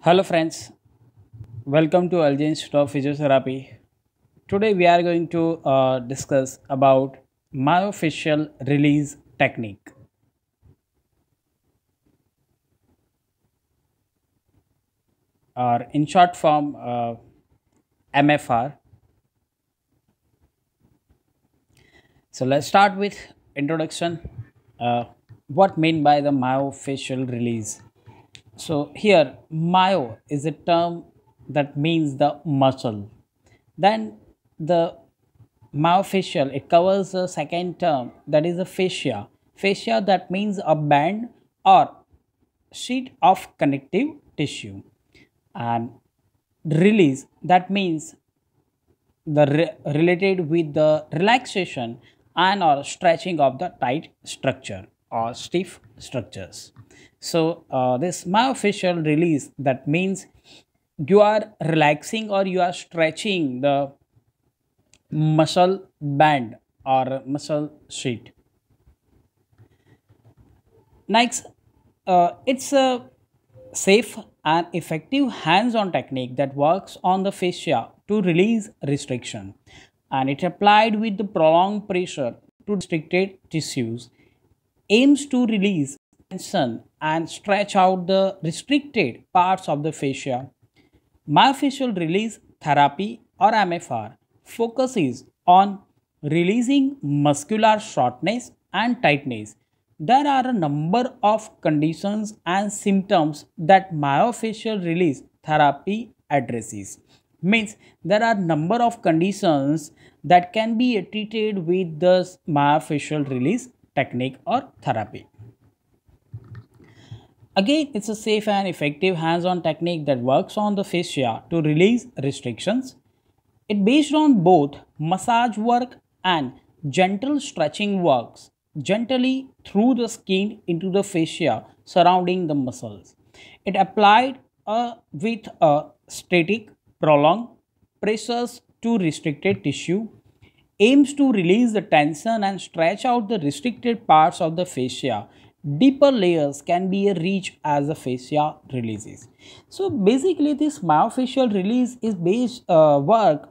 Hello friends, welcome to Algin Stop Physiotherapy. Today we are going to discuss about myofascial release technique, or in short form MFR. So let's start with introduction. What mean by the myofascial release? So here myo is a term that means the muscle. Then the myofascial, it covers the second term, that is the fascia. Fascia, that means a band or sheet of connective tissue. And release, that means related with the relaxation and or stretching of the tight structure or stiff structures. So this myofascial release, that means you are relaxing or you are stretching the muscle band or muscle sheet. Next, it's a safe and effective hands-on technique that works on the fascia to release restriction, and it applied with the prolonged pressure to restricted tissues, aims to release tension and stretch out the restricted parts of the fascia. Myofascial release therapy or MFR focuses on releasing muscular shortness and tightness. There are a number of conditions and symptoms that myofascial release therapy addresses. Means there are number of conditions that can be treated with the myofascial release technique or therapy. Again, it's a safe and effective hands-on technique that works on the fascia to release restrictions. It based on both massage work and gentle stretching works gently through the skin into the fascia surrounding the muscles. It applied with a static, prolonged pressures to restricted tissue, aims to release the tension and stretch out the restricted parts of the fascia. Deeper layers can be reached as the fascia releases. So basically, this myofascial release is based work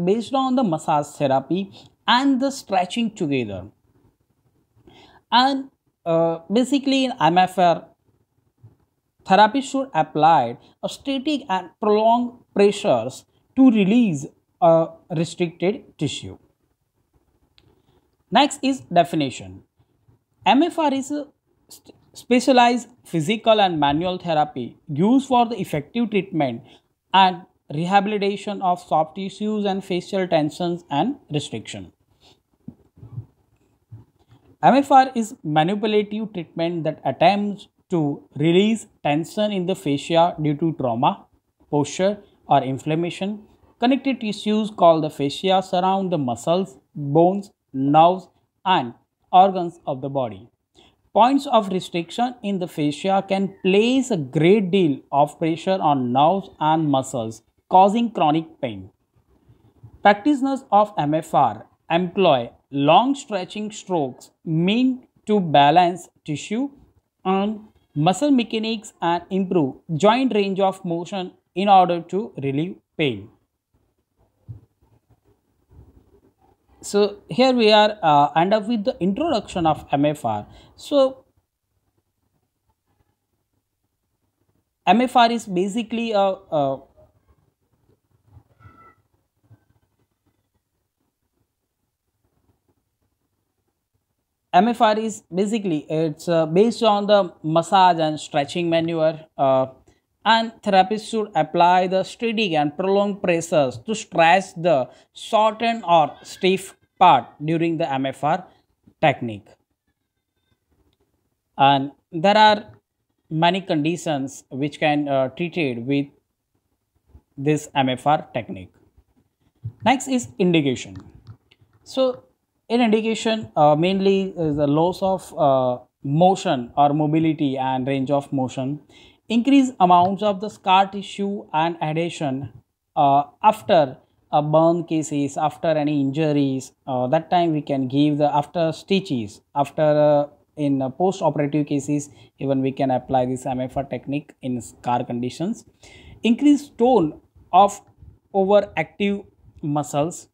based on the massage therapy and the stretching together. And basically, in MFR, therapy should apply a static and prolonged pressures to release a restricted tissue. Next is definition. MFR is a specialized physical and manual therapy used for the effective treatment and rehabilitation of soft tissues and facial tensions and restriction. MFR is manipulative treatment that attempts to release tension in the fascia due to trauma, posture, or inflammation. Connective tissues called the fascia surround the muscles, bones, nerves, and organs of the body. Points of restriction in the fascia can place a great deal of pressure on nerves and muscles, causing chronic pain. Practitioners of MFR employ long stretching strokes meant to balance tissue and muscle mechanics and improve joint range of motion in order to relieve pain. So here we are end up with the introduction of MFR. So MFR is basically a MFR is basically it's based on the massage and stretching maneuver, and therapists should apply the steady and prolonged pressures to stretch the shortened or stiff part during the MFR technique. And there are many conditions which can treated with this MFR technique. Next is indication. So in indication, mainly is the loss of motion or mobility and range of motion, increase amounts of the scar tissue and adhesion after a burn cases, after any injuries. That time we can give the after stitches, after in post-operative cases, even we can apply this MFR technique in scar conditions. Increased tone of overactive muscles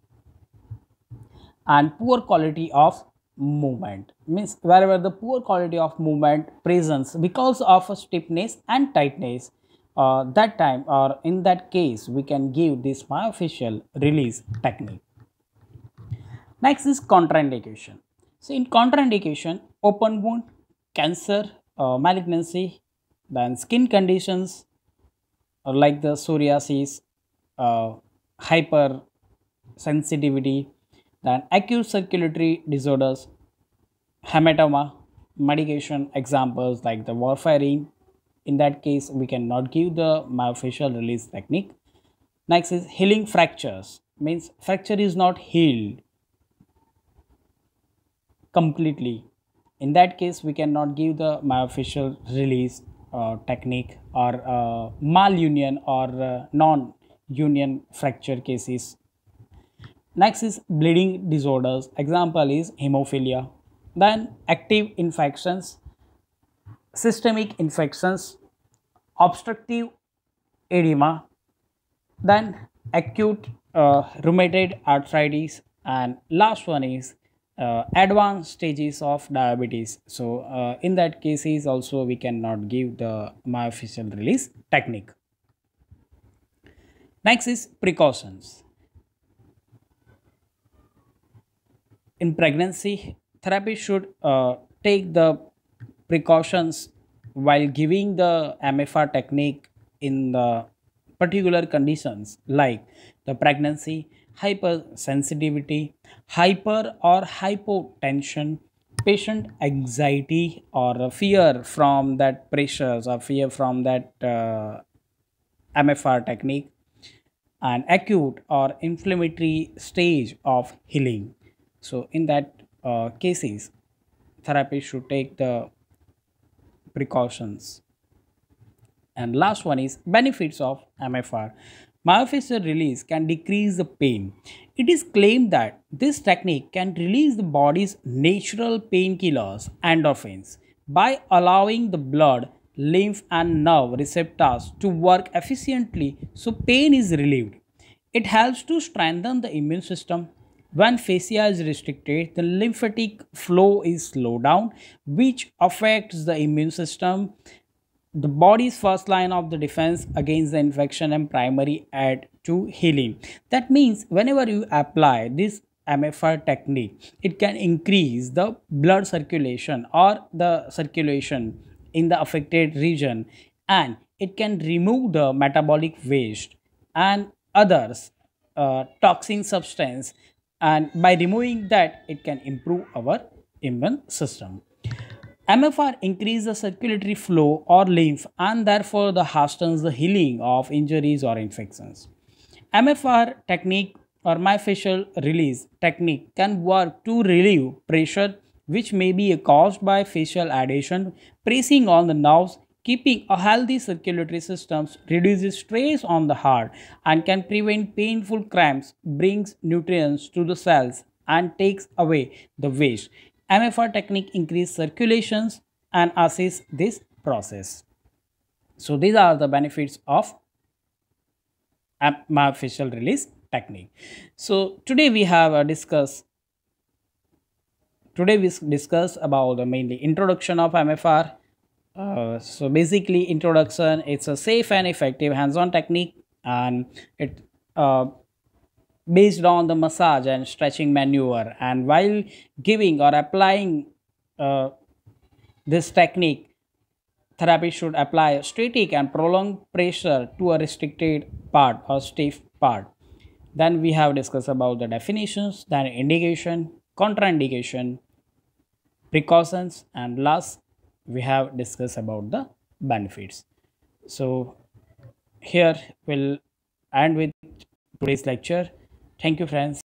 and poor quality of movement, means wherever the poor quality of movement presence because of a stiffness and tightness, that time or in that case we can give this myofascial release technique. Next is contraindication. So in contraindication, open wound, cancer, malignancy, then skin conditions like the psoriasis, hypersensitivity, then acute circulatory disorders, hematoma, medication examples like the warfarin. In that case, we cannot give the myofascial release technique. Next is healing fractures, means fracture is not healed completely. In that case, we cannot give the myofascial release technique, or malunion or non-union fracture cases. Next is bleeding disorders. Example is hemophilia. Then active infections, systemic infections, obstructive edema, then acute rheumatoid arthritis, and last one is advanced stages of diabetes. So in that cases also we cannot give the myofascial release technique. Next is precautions. In pregnancy, therapy should take the precautions while giving the MFR technique in the particular conditions like the pregnancy, hypersensitivity, hyper or hypotension, patient anxiety or fear from that pressures or fear from that MFR technique, and acute or inflammatory stage of healing. So in that cases, therapy should take the precautions. And last one is benefits of MFR. Myofascial release can decrease the pain. It is claimed that this technique can release the body's natural painkillers, endorphins, by allowing the blood, lymph, and nerve receptors to work efficiently so pain is relieved. It helps to strengthen the immune system. When fascia is restricted, the lymphatic flow is slowed down, which affects the immune system, the body's first line of the defense against the infection and primary aid to healing. That means whenever you apply this MFR technique, it can increase the blood circulation or the circulation in the affected region, and it can remove the metabolic waste and others toxin substance, and by removing that it can improve our immune system. MFR increases the circulatory flow or lymph, and therefore the hastens the healing of injuries or infections. MFR technique or myofascial release technique can work to relieve pressure which may be caused by fascial adhesion, pressing on the nerves. Keeping a healthy circulatory system reduces stress on the heart and can prevent painful cramps, brings nutrients to the cells, and takes away the waste. MFR technique increase circulations and assists this process. So these are the benefits of myofascial release technique. So today we discuss about the mainly introduction of MFR. So basically introduction, it's a safe and effective hands-on technique, and it based on the massage and stretching maneuver, and while giving or applying this technique, therapy should apply static and prolonged pressure to a restricted part or stiff part. Then we have discussed about the definitions, then indication, contraindication, precautions, and last we have discussed about the benefits. So here we'll end with today's lecture. Thank you friends.